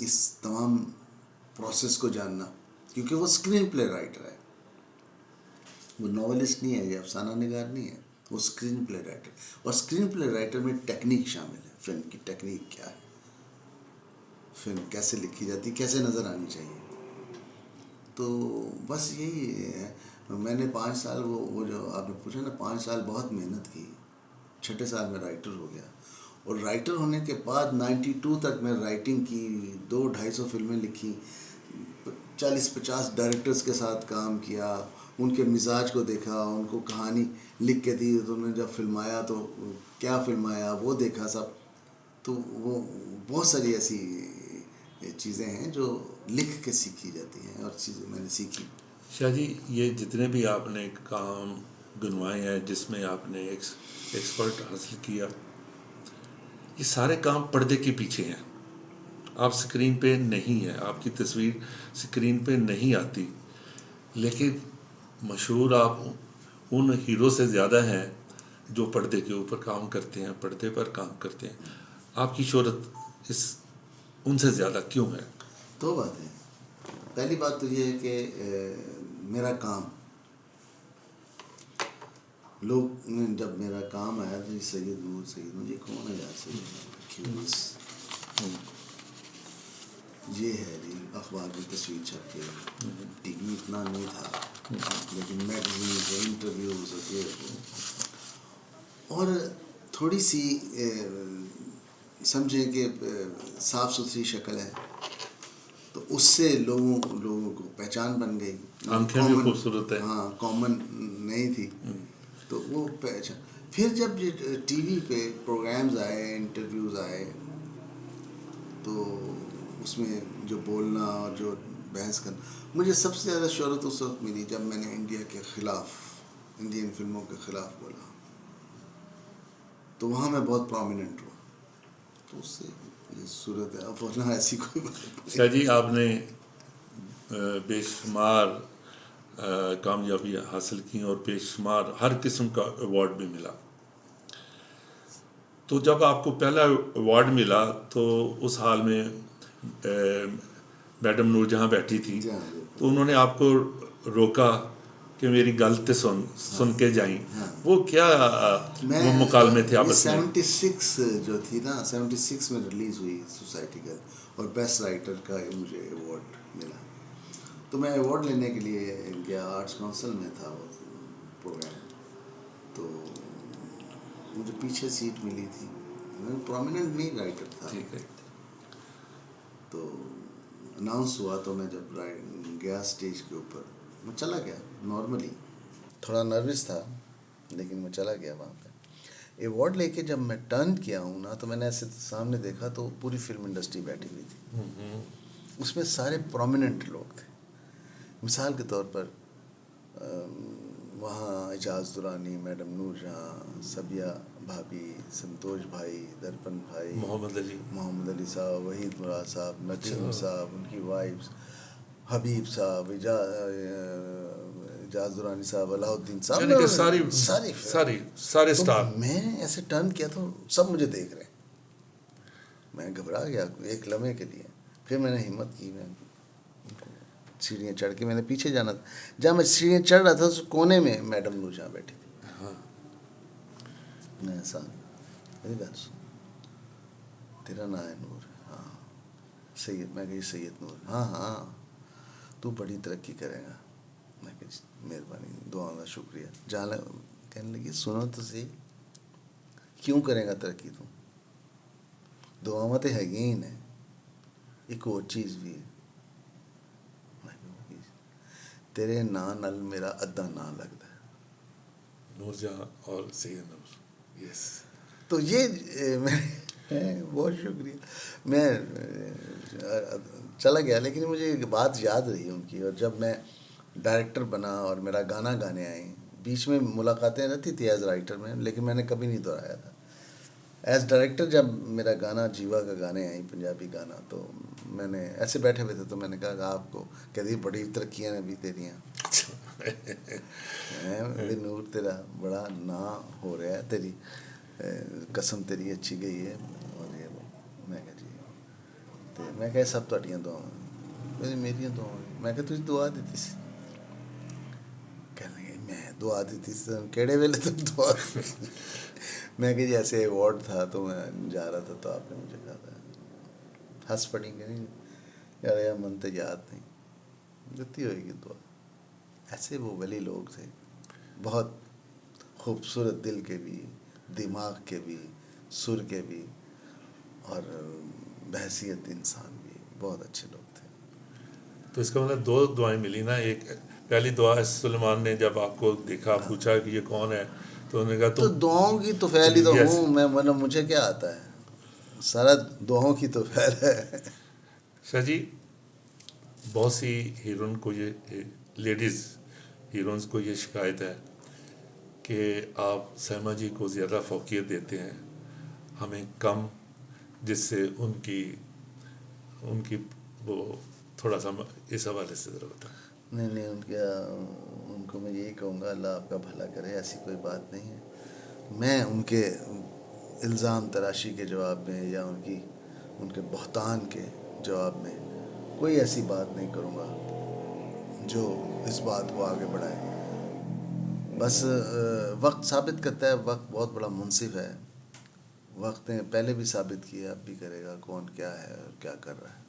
इस तमाम प्रोसेस को जानना, क्योंकि वो स्क्रीन प्ले राइटर है, वो नॉवेलिस्ट नहीं है, ये अफसाना निगार नहीं है, वो स्क्रीन प्ले राइटर। और स्क्रीन प्ले राइटर में टेक्निक शामिल है। फिल्म की टेक्निक क्या है, फिल्म कैसे लिखी जाती, कैसे नज़र आनी चाहिए। तो बस यही है। मैंने 5 साल वो जो आपने पूछा ना, 5 साल बहुत मेहनत की। 6ठे साल में राइटर हो गया, और राइटर होने के बाद 92 तक मैं राइटिंग की, 200-250 फिल्में लिखी, 40-50 डायरेक्टर्स के साथ काम किया, उनके मिजाज को देखा, उनको कहानी लिख के दी, तो उन्होंने जब फिल्माया तो क्या फिल्माया वो देखा सब। तो वो बहुत सारी ऐसी चीज़ें हैं जो लिख के सीखी जाती हैं, और चीज़ें मैंने सीखी। शाह जी, ये जितने भी आपने काम गिनवाए हैं जिसमें आपने एक्सपर्ट हासिल किया, ये सारे काम पर्दे के पीछे हैं। आप स्क्रीन पे नहीं है, आपकी तस्वीर स्क्रीन पे नहीं आती, लेकिन मशहूर आप उन हीरो से ज़्यादा हैं जो पर्दे के ऊपर काम करते हैं, पर्दे पर काम करते हैं। आपकी शोहरत उनसे ज़्यादा क्यों है? 2 बातें। पहली बात तो ये है कि मेरा काम, लोग जब मेरा काम आया तो सैयद नूर, सैयद मुझे कौन है यार, सैयद ये है जी, अखबार में तस्वीर छप के, टीवी इतना नहीं था, लेकिन मैगजीन, इंटरव्यूज और थोड़ी सी समझें कि साफ़ सुथरी शक्ल है, तो उससे लोगों को पहचान बन गई। आंखें भी खूबसूरत है। हाँ, कॉमन नहीं थी, तो वो पहचान। फिर जब टीवी पे प्रोग्राम्स आए, इंटरव्यूज़ आए, तो उसमें जो बोलना और जो बहस करना, मुझे सबसे ज़्यादा शोहरत उस वक्त मिली जब मैंने इंडिया के ख़िलाफ़, इंडियन फिल्मों के ख़िलाफ़ बोला, तो वहाँ मैं बहुत प्रोमिनेंट हुआ। तो उससे ये सूरत है। अब वरना ऐसी कोई बात नहीं। शाह जी, आपने बेशुमार कामयाबी हासिल की और बेशुमार हर किस्म का अवार्ड भी मिला। तो जब आपको पहला अवार्ड मिला तो उस हाल में मैडम नूरजहां बैठी थी, जी हाँ, तो उन्होंने आपको रोका कि मेरी गल तो सुन के जाई। हाँ। वो क्या वो मुकालमे थे ये आपस में? 76 जो थी ना, 76 में रिलीज़ हुई सोसाइटी गर्ल, और बेस्ट राइटर का मुझे अवार्ड मिला। तो मैं अवार्ड लेने के लिए गया, आर्ट्स काउंसिल में था वो प्रोग्राम, तो मुझे पीछे सीट मिली थी। मैं प्रोमिनेंट नहीं राइटर था। ठीक है। तो अनाउंस हुआ, तो मैं जब गया स्टेज के ऊपर, मैं चला गया नॉर्मली, थोड़ा नर्वस था, लेकिन मैं चला गया वहाँ पे। अवार्ड लेके जब मैं टर्न किया हूँ ना, तो मैंने ऐसे सामने देखा तो पूरी फिल्म इंडस्ट्री बैठी हुई थी। उसमें सारे प्रोमिनेंट लोग थे। मिसाल के तौर पर वहाँ एजाज दुरानी, मैडम नूरजहां, सबिया भाभी, संतोष भाई, दर्पण भाई, मोहम्मद अली साहब, वहीद मुराद साहब, नदीम साहब, उनकी वाइफ्स, हबीब साहब, एजाज दुरानी साहब, अलाउद्दीन साहब, यानी कि सारे तो स्टार। मैं ऐसे टर्न किया तो सब मुझे देख रहे हैं। मैं घबरा गया एक लम्हे के लिए। फिर मैंने हिम्मत की, मैं सीढ़ियाँ चढ़ के मैंने पीछे जाना था। जब मैं सीढ़ियाँ चढ़ रहा था, उस कोने में मैडम नूरजहां बैठी थी। मैं ऐसा, मेरी बात सुन, तेरा नाम है नूर? हाँ। सैयद? मैं कही सैयद नूर। हाँ हाँ, तू बड़ी तरक्की करेगा। मैं कही मेहरबानी, दुआओं का शुक्रिया। जाने कहने लगी, सुनो तो सही, क्यों करेगा तरक्की तू? दुआवां तो हैगी ही ने, एक और चीज़ भी है। तेरे नां नाल मेरा अद्धा नां लगता है, नूरजहां और सैयद नूर। यस। तो ये मैं बहुत शुक्रिया। मैं चला गया, लेकिन मुझे एक बात याद रही उनकी। और जब मैं डायरेक्टर बना और मेरा गाना गाने आई, बीच में मुलाकातें रहती थी एज राइटर में, लेकिन मैंने कभी नहीं दोहराया था। एज डायरेक्टर जब मेरा गाना जीवा का गाने आई, पंजाबी गाना, तो मैंने ऐसे बैठे हुए थे, तो मैंने कहा आपको कहती बड़ी तरक्कियाँ ने भी तेरियाँ भी नूर, तेरा बड़ा ना हो रहा है, तेरी कसम तेरी अच्छी गई है। और ये मैं कहा जी, तो मैं कहा सब तुहाडियां दुआवां, मेरियां दुआवां। मैं कहा तुझे दुआ दी सी? कहने लगे मैं दुआ दी थी, केड़े वेले तुम दुआ दी? मैं कहा जी ऐसे अवार्ड था, तो मैं जा रहा था, तो आपने मुझे कहा था। हंस पड़ी कि नहीं, यार यार मन तो याद नहीं, देती होगी दुआ। ऐसे वो वली लोग थे, बहुत खूबसूरत दिल के भी, दिमाग के भी, सुर के भी, और बहसियत इंसान भी, बहुत अच्छे लोग थे। तो इसका मतलब दो दुआएं मिली ना। एक पहली दुआ सुलेमान ने जब आपको देखा, पूछा कि ये कौन है, तो उन्होंने कहा तो तुम। दुआओं की तो फैल ही तो यस। हूँ मैं, मतलब मुझे क्या आता है, सारा दुआओं की तो फैल है। शाह जी, बहुत सी हीरोइन को ये, लेडीज़ हीरोइंस को ये शिकायत है कि आप सैमा जी को ज़्यादा फोकियत देते हैं, हमें कम, जिससे उनकी उनकी वो थोड़ा सा इस हवाले से ज़रा बताएं। नहीं नहीं, उनको मैं यही कहूँगा, अल्लाह आपका भला करे, ऐसी कोई बात नहीं है। मैं उनके इल्ज़ाम तराशी के जवाब में, या उनके बहतान के जवाब में कोई ऐसी बात नहीं करूँगा जो इस बात को आगे बढ़ाए। बस वक्त साबित करता है, वक्त बहुत बड़ा मुनसिफ है। वक्त ने पहले भी साबित किया, अब भी करेगा, कौन क्या है और क्या कर रहा है।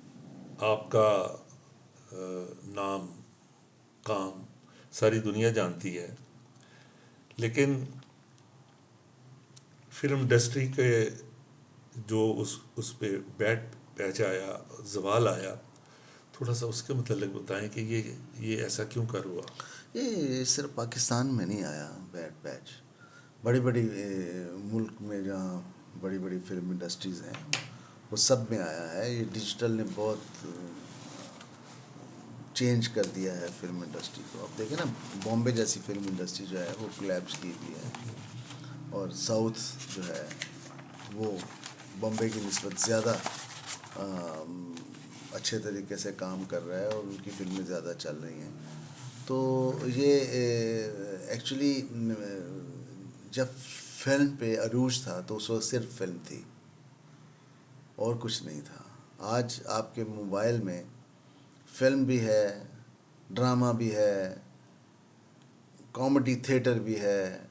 आपका नाम, काम सारी दुनिया जानती है, लेकिन फिल्म इंडस्ट्री के जो उस पे पैच आया, जवाल आया, थोड़ा सा उसके मतलब बताएं कि ये ऐसा क्यों कर हुआ? ये सिर्फ पाकिस्तान में नहीं आया बैड पैच, बड़ी बड़ी मुल्क में जहाँ बड़ी बड़ी फिल्म इंडस्ट्रीज़ हैं वो सब में आया है। ये डिजिटल ने बहुत चेंज कर दिया है फिल्म इंडस्ट्री को। अब देखें ना, बॉम्बे जैसी फिल्म इंडस्ट्री जो है वो कोलैप्स की हुई है, और साउथ जो है वो बॉम्बे की निस्बत ज़्यादा अच्छे तरीके से काम कर रहा है और उनकी फिल्में ज़्यादा चल रही हैं। तो ये एक्चुअली जब फिल्म पे अरूज था तो उस वक्त सिर्फ फिल्म थी और कुछ नहीं था। आज आपके मोबाइल में फिल्म भी है, ड्रामा भी है, कॉमेडी थिएटर भी है,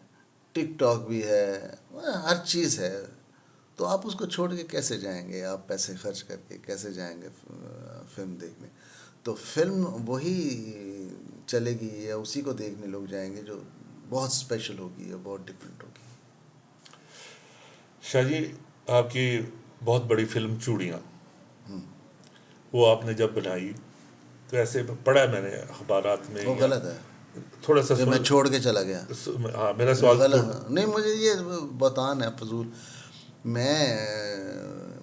टिकटॉक भी है, हर चीज़ है। तो आप उसको छोड़ के कैसे जाएंगे, आप पैसे खर्च करके कैसे जाएंगे फिल्म देखने? तो फिल्म वही चलेगी या उसी को देखने लोग जाएंगे जो बहुत स्पेशल होगी या बहुत डिफरेंट होगी। शाह जी, आपकी बहुत बड़ी फिल्म चूड़ियाँ, वो आपने जब बनाई तो ऐसे पढ़ा मैंने अखबारात में, वो या गलत है थोड़ा सा जो मैं छोड़ के चला गया। हाँ, मेरा सवाल गलत नहीं, मुझे ये बतान है फजूल।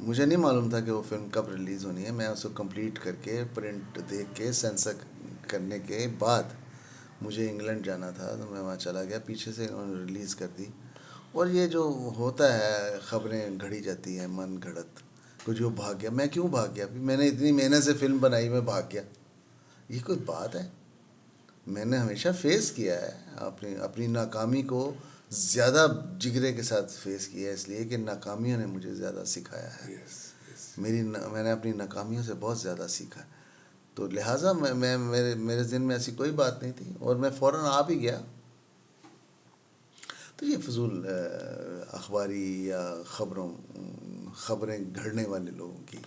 मुझे नहीं मालूम था कि वो फिल्म कब रिलीज़ होनी है। मैं उसको कंप्लीट करके प्रिंट देख के सेंसर करने के बाद मुझे इंग्लैंड जाना था तो मैं वहाँ चला गया, पीछे से उन्होंने रिलीज़ कर दी। और ये जो होता है, ख़बरें घड़ी जाती हैं मन घड़त, कुछ जो भाग गया। मैं क्यों भाग गया? मैंने इतनी मेहनत से फिल्म बनाई, मैं भाग गया, ये कोई बात है? मैंने हमेशा फेस किया है अपनी अपनी नाकामी को, ज़्यादा जिगरे के साथ फेस किया है, इसलिए कि नाकामियों ने मुझे ज़्यादा सिखाया है। मैंने अपनी नाकामियों से बहुत ज़्यादा सीखा। तो लिहाजा मैं मेरे ज़हन में ऐसी कोई बात नहीं थी और मैं फ़ौरन आ भी गया। तो ये फजूल अखबारी या खबरें घड़ने वाले लोगों की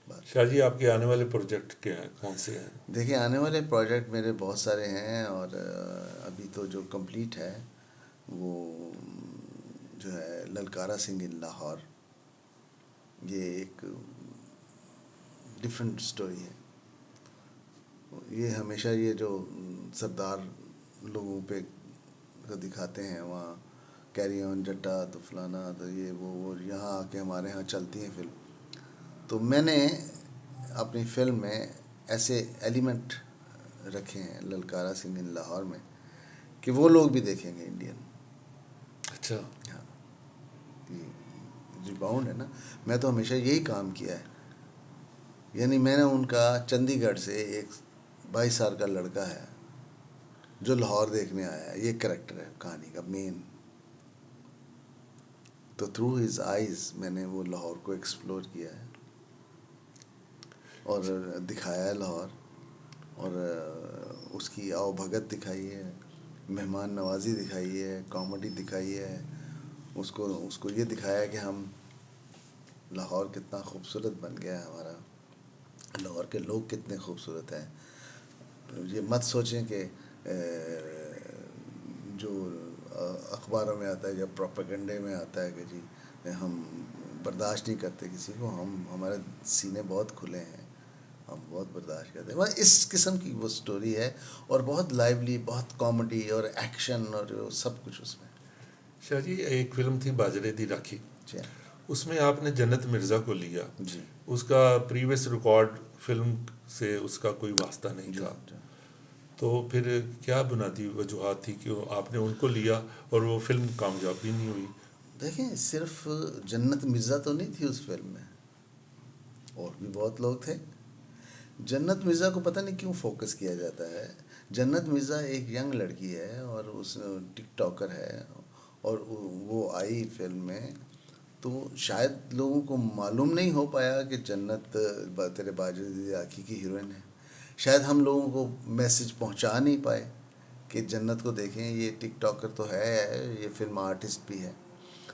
बात। शाह जी, आपके आने वाले प्रोजेक्ट क्या हैं, कौन से हैं? देखिए, आने वाले प्रोजेक्ट मेरे बहुत सारे हैं और अभी तो जो कंप्लीट है वो जो है ललकारा सिंह इन लाहौर, ये एक डिफरेंट स्टोरी है। ये हमेशा ये जो सरदार लोगों पे को दिखाते हैं, वहाँ कैरी ऑन जट्टा तो फलाना तो ये वो, और यहाँ आके हमारे यहाँ चलती हैं फिल्म। तो मैंने अपनी फिल्म में ऐसे एलिमेंट रखे हैं ललकारा सिंह इन लाहौर में कि वो लोग भी देखेंगे इंडियन। अच्छा। हाँ, रिबाउंड है ना। मैं तो हमेशा यही काम किया है, यानी मैंने उनका चंडीगढ़ से एक 22 साल का लड़का है जो लाहौर देखने आया है, ये करेक्टर है कहानी का मेन। तो थ्रू हिज आइज़ मैंने वो लाहौर को एक्सप्लोर किया है और दिखाया है लाहौर, और उसकी आवभगत दिखाई है, मेहमान नवाजी दिखाई है, कॉमेडी दिखाई है। उसको ये दिखाया है कि हम लाहौर कितना खूबसूरत बन गया है हमारा, लाहौर के लोग कितने खूबसूरत हैं। ये मत सोचें कि जो अखबारों में आता है या प्रोपेगेंडे में आता है कि जी हम बर्दाश्त नहीं करते किसी को, हमारे सीने बहुत खुले हैं, हम बहुत बर्दाश्त करते हैं। बस इस किस्म की वो स्टोरी है और बहुत लाइवली, बहुत कॉमेडी और एक्शन और सब कुछ उसमें। शाह जी, एक फिल्म थी बाजरे दी राखी, जी उसमें आपने जन्नत मिर्ज़ा को लिया। जी उसका प्रीवियस रिकॉर्ड फिल्म से उसका कोई वास्ता नहीं जी था, जी। तो फिर क्या बुनियादी वजूहत थी कि आपने उनको लिया और वो फिल्म कामयाब भी नहीं हुई? देखें, सिर्फ जन्नत मिर्ज़ा तो नहीं थी उस फिल्म में, और भी बहुत लोग थे। जन्नत मिर्ज़ा को पता नहीं क्यों फोकस किया जाता है। जन्नत मिर्ज़ा एक यंग लड़की है और उस टिकटॉकर है, और वो आई फिल्म में तो शायद लोगों को मालूम नहीं हो पाया कि जन्नत तेरे बाजरे दी राखी की हीरोइन है। शायद हम लोगों को मैसेज पहुंचा नहीं पाए कि जन्नत को देखें, ये टिकटॉकर तो है, ये फिल्म आर्टिस्ट भी है।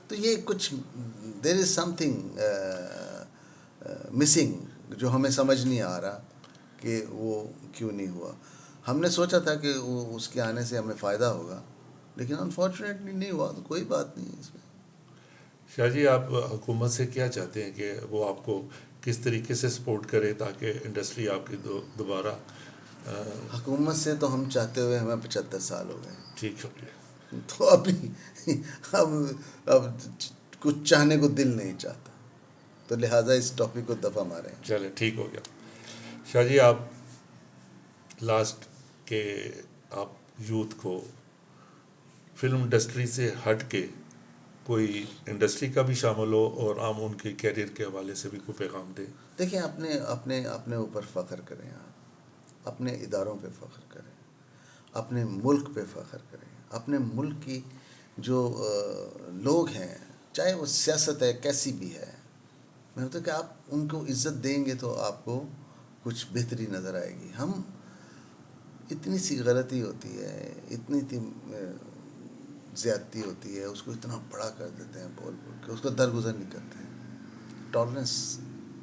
तो ये कुछ देयर इज़ समथिंग मिसिंग जो हमें समझ नहीं आ रहा कि वो क्यों नहीं हुआ। हमने सोचा था कि वो उसके आने से हमें फ़ायदा होगा, लेकिन अनफॉर्चुनेटली नहीं हुआ, तो कोई बात नहीं है इसमें। शाह जी, आप हुकूमत से क्या चाहते हैं कि वो आपको किस तरीके से सपोर्ट करे ताकि इंडस्ट्री आपकी दोबारा हुकूमत से तो हम चाहते हुए हमें 75 साल हो गए, ठीक हो गया? तो अभी अब कुछ चाहने को दिल नहीं चाहता, तो लिहाजा इस टॉपिक को दफ़ा मारें। चले, ठीक हो गया। शाह जी, आप लास्ट के आप यूथ को फिल्म इंडस्ट्री से हट के कोई इंडस्ट्री का भी शामिल हो और आप उनके कैरियर के हवाले से भी कोई पैगाम दें। देखिए, अपने अपने अपने ऊपर फ़ख्र करें, आप अपने इदारों पे फ़ख्र करें, अपने मुल्क पे फ़ख्र करें, अपने मुल्क की जो लोग हैं, चाहे वो सियासत है कैसी भी है, मैं बोलता कि आप उनको इज़्ज़त देंगे तो आपको कुछ बेहतरी नज़र आएगी। हम इतनी सी गलती होती है, इतनी ज़्यादती होती है, उसको इतना बड़ा कर देते हैं बोल बोल के, उसको दरगुजर नहीं करते हैं। टॉलरेंस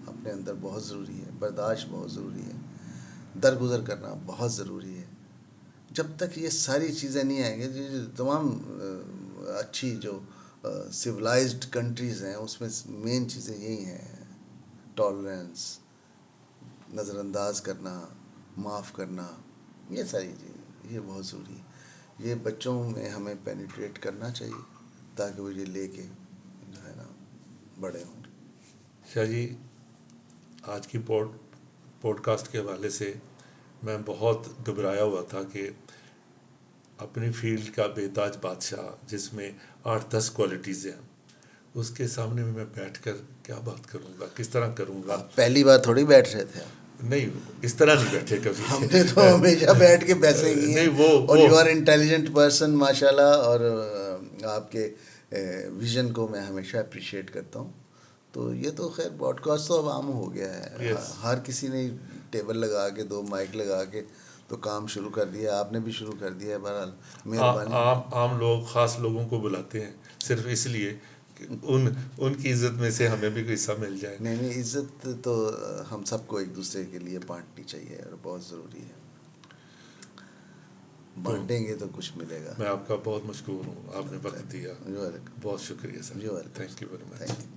अपने अंदर बहुत ज़रूरी है, बर्दाश्त बहुत ज़रूरी है, दरगुजर करना बहुत ज़रूरी है। जब तक ये सारी चीज़ें नहीं आएंगी, जो तमाम अच्छी जो सिविलाइज्ड कंट्रीज़ हैं उसमें मेन चीज़ें यही हैं, टॉलरेंस, नज़रअंदाज करना, माफ़ करना, ये सारी चीज़ें ये बहुत ज़रूरी है। ये बच्चों में हमें पेनिट्रेट करना चाहिए ताकि वो ये लेके जो है ना बड़े हों। शाह जी, आज की पॉडकास्ट के हवाले से मैं बहुत घबराया हुआ था कि अपनी फील्ड का बेताज बादशाह जिसमें 8-10 क्वालिटीज़ हैं, उसके सामने में मैं बैठकर क्या बात करूँगा, किस तरह करूँगा। पहली बार थोड़ी बैठ रहे थे आप। नहीं, इस तरह नहीं बैठे कभी। हमने तो हमेशा बैठ के पैसे किए नहीं, हैं, और यू आर इंटेलिजेंट पर्सन माशाल्लाह, और आपके विज़न को मैं हमेशा अप्रिशिएट करता हूँ। तो ये तो खैर पॉडकास्ट तो अब आम हो गया है। Yes. हर किसी ने टेबल लगा के 2 माइक लगा के तो काम शुरू कर दिया, आपने भी शुरू कर दिया है। बहरहाल मेहरबानी। आम लोग ख़ास लोगों को बुलाते हैं सिर्फ इसलिए कि उनकी इज्जत में से हमें भी कोई हिस्सा मिल जाए। नहीं नहीं, इज़्ज़त तो हम सबको एक दूसरे के लिए बांटनी चाहिए और बहुत ज़रूरी है। बांटेंगे तो कुछ मिलेगा। मैं आपका बहुत मशकूर हूँ, आपने वक्त दिया, जो बहुत शुक्रिया सर। जो thank you very much. Thank you.